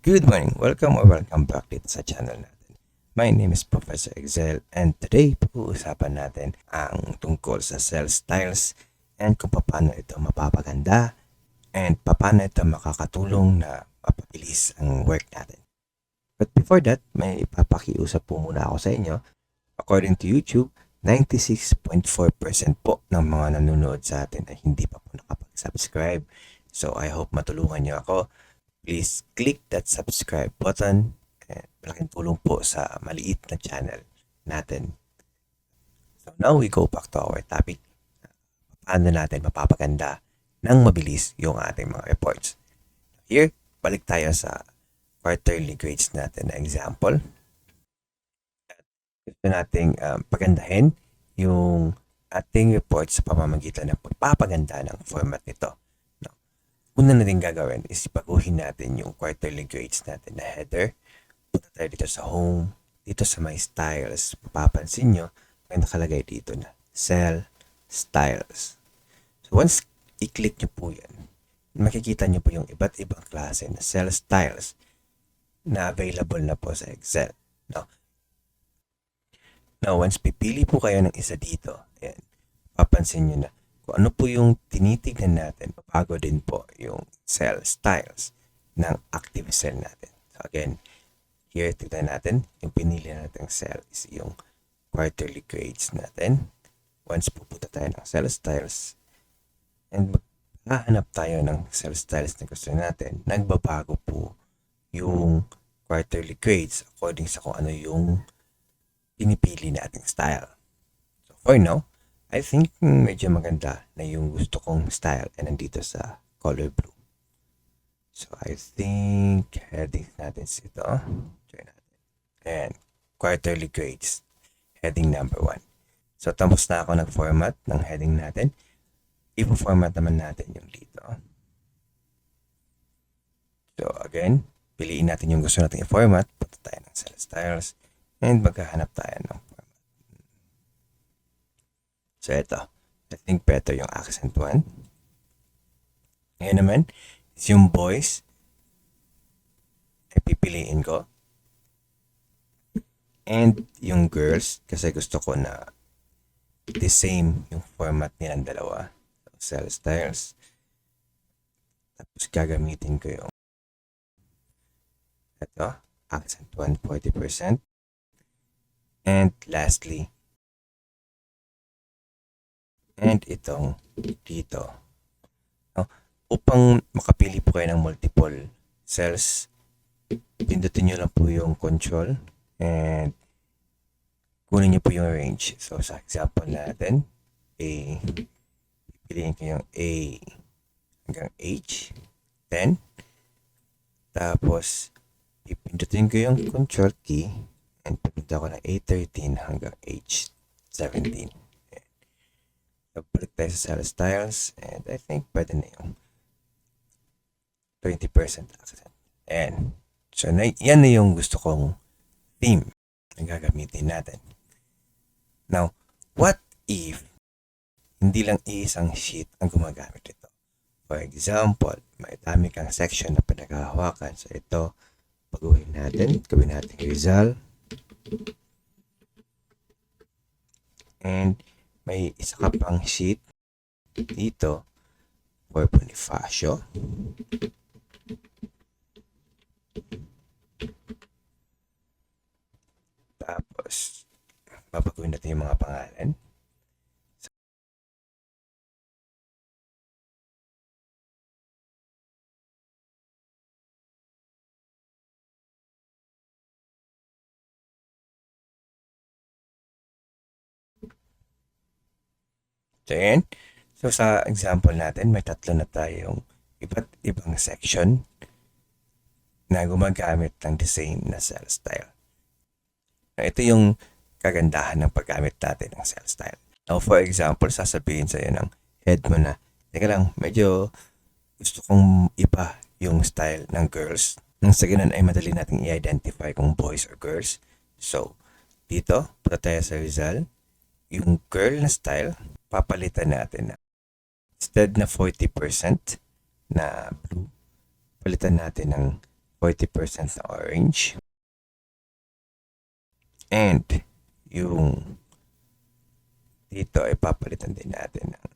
Good morning, welcome back dito sa channel natin. My name is Professor Excel and today pag-uusapan natin ang tungkol sa cell styles and kung paano ito mapapaganda and paano ito makakatulong na mapabilis ang work natin. But before that, may ipapakiusap po muna ako sa inyo. According to YouTube, 96.4% po ng mga nanonood sa atin ay hindi pa po nakapag-subscribe. So I hope matulungan niyo ako. Please click that subscribe button. Malaking tulong po sa maliit na channel natin. So now we go back to our topic. Paano natin mapapaganda ng mabilis yung ating mga reports. Here, balik tayo sa quarterly grades natin na example. Gusto nating pagandahin yung ating report sa pamamagitan ng pagpapaganda ng format nito. Una natin gagawin is baguhin natin yung quarterly grades natin na header. Punta tayo dito sa home, dito sa my styles. Mapapansin nyo, may nakalagay dito na cell styles. So once i-click nyo po yan, makikita nyo po yung iba't ibang klase na cell styles na available na po sa Excel. Now once pipili po kayo ng isa dito, ayan, papansin nyo na kung ano po yung tinitignan natin, bago din po yung cell styles ng active cell natin. So again, here tignan natin, yung pinili natin cell is yung quarterly grades natin. Once pupunta tayo ng cell styles, and maghahanap tayo ng cell styles na gusto natin, nagbabago po yung quarterly grades according sa kung ano yung pinipili nating style. So for now, I think medyo maganda na yung gusto kong style ay nandito sa color blue. So I think heading natin ito. Try natin. And quarterly grades. Heading number 1. So tapos na ako nag-format ng heading natin. I-format naman natin yung dito. So again, piliin natin yung gusto natin i-format. Punta tayo ng cell styles. And maghahanap tayo ng format. So ito, I think better yung accent 1. Ngayon naman, is yung boys, ay pipiliin ko. And yung girls, kasi gusto ko na the same yung format nilang dalawa. So, cell styles. Tapos gagamitin ko yung ito, accent 1, 40%. And lastly, and itong dito. Upang makapili po kayo ng multiple cells, pindutin nyo lang po yung control and kunin nyo po yung range. So sa example natin, A, pipiliin ko yung A hanggang H, 10. Tapos, pipindutin ko yung control key and pindutin ko ng A13 hanggang H17. Balik tayo sa cell styles and I think pwede na yung 20% accent. And so yan na yung gusto kong theme na gagamitin natin. Now, what if hindi lang isang sheet ang gumagamit ito? For example, may dami kang section na pinaghahawakan. So ito, baguhin natin. Gawin natin result. And may isa ka pang sheet dito for Bonifacio. Tapos, babaguhin natin yung mga pangalan. So, yan. So, sa example natin, may tatlo na tayong iba't ibang section na gumagamit ng the same na cell style. Ito yung kagandahan ng paggamit natin ng cell style. Now, for example, sasabihin sa'yo ng head mo na, teka lang, medyo gusto kong iba yung style ng girls. Nang sa ganun ay madali nating i-identify kung boys or girls. So, dito, punta tayo sa result. Yung girl na style, papalitan natin na instead na 40% na blue, palitan natin ng 40% na orange. And yung dito ay papalitan din natin ng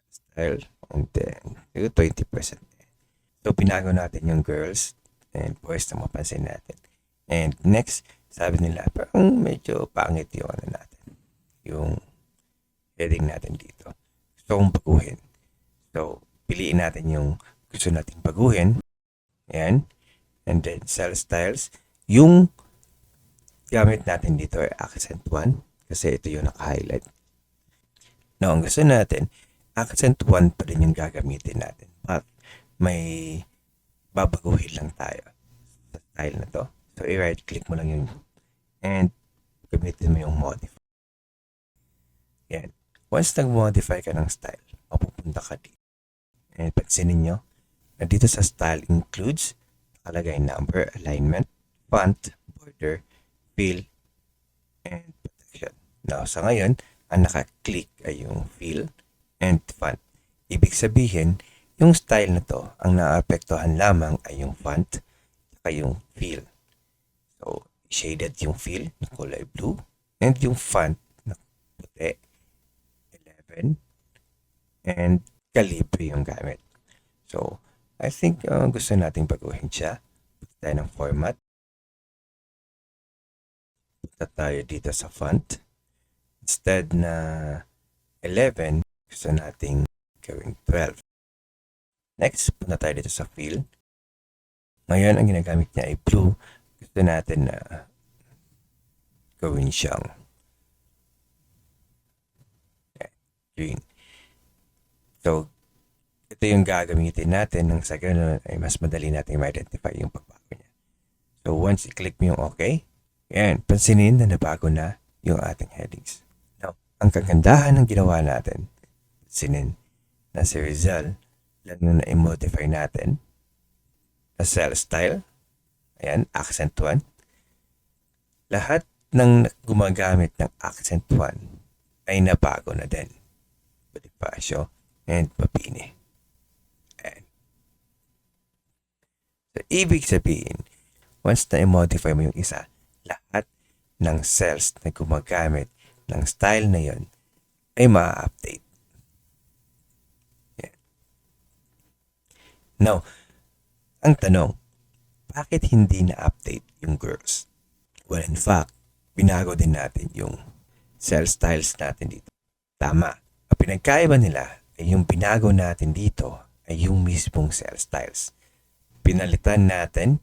style. And then, 20%. So, binago natin yung girls and boys na mapansin natin. And next, sabi nila, parang medyo pangit yung ano natin. Yung heading natin dito. Gusto kong baguhin. So, piliin natin yung gusto nating baguhin. Ayan. And then, cell styles. Yung gamit natin dito ay accent 1 kasi ito yung naka-highlight. Now, ang gusto natin, accent 1 pa rin yung gagamitin natin. But, may babaguhin lang tayo sa style na to. So, i-right click mo lang yun and gamitin mo yung modify. Yan. Once nag-modify ka ng style, mapupunta ka dito. And pansinin nyo, na dito sa style includes, nakalagay number, alignment, font, border, fill, and protection. Now, sa ngayon, ang naka-click ay yung fill and font. Ibig sabihin, yung style na to, ang naapektuhan lamang ay yung font at yung fill. So, shaded yung fill na kulay blue and yung font na puti, 11, and calibre yung gamit. So, I think gusto nating baguhin siya. Punta tayo ng format. Punta tayo dito sa font. Instead na 11, gusto nating gawing 12. Next, punta tayo dito sa fill. Ngayon, ang ginagamit niya ay blue. Gusto natin na gawin siyang green. So, ito yung gagamitin natin nang sa ganun ay mas madali natin ma-identify yung pagbago niya. So, once i-click mo yung OK, yan, pansinin na nabago na yung ating headings. Now, ang kagandahan ng ginawa natin, pansinin na si Rizal, lalo na i-modify natin na cell style. Ayan, accent 1. Lahat ng gumagamit ng accent 1 ay nabago na din. Bonifacio and Papini. Ayan. So, ibig sabihin, once na i-modify mo yung isa, lahat ng cells na gumagamit ng style na yon ay ma-update. Now, ang tanong, bakit hindi na-update yung girls? Well, in fact, binago din natin yung cell styles natin dito. Tama. Ang pinagkaiba nila ay yung binago natin dito ay yung mismong cell styles. Pinalitan natin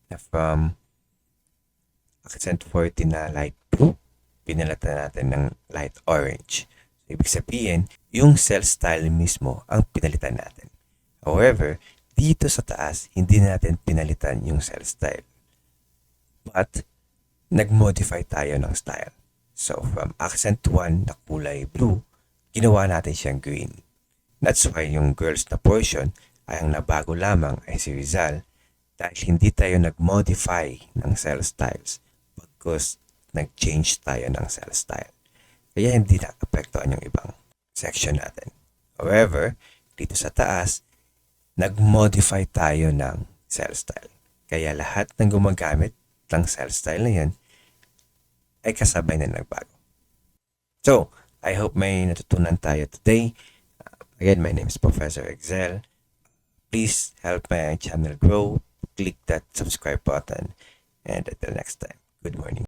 na from accent 40 na light blue, pinalitan natin ng light orange. So, ibig sabihin, yung cell style mismo ang pinalitan natin. However, dito sa taas, hindi natin pinalitan yung cell style. But, nag-modify tayo ng style. So, from accent 1 na kulay blue, ginawa natin siyang green. That's why yung girls na portion ay ang nabago lamang ay si Rizal dahil hindi tayo nag-modify ng cell styles because nag-change tayo ng cell style. Kaya hindi na-apektuhan yung ibang section natin. However, dito sa taas, nag-modify tayo ng cell style. Kaya lahat ng gumagamit ng cell style na yun ay kasabay na nagbago. So, I hope may natutunan tayo today. Again, my name is Professor Excel. Please help my channel grow. Click that subscribe button. And until next time, good morning.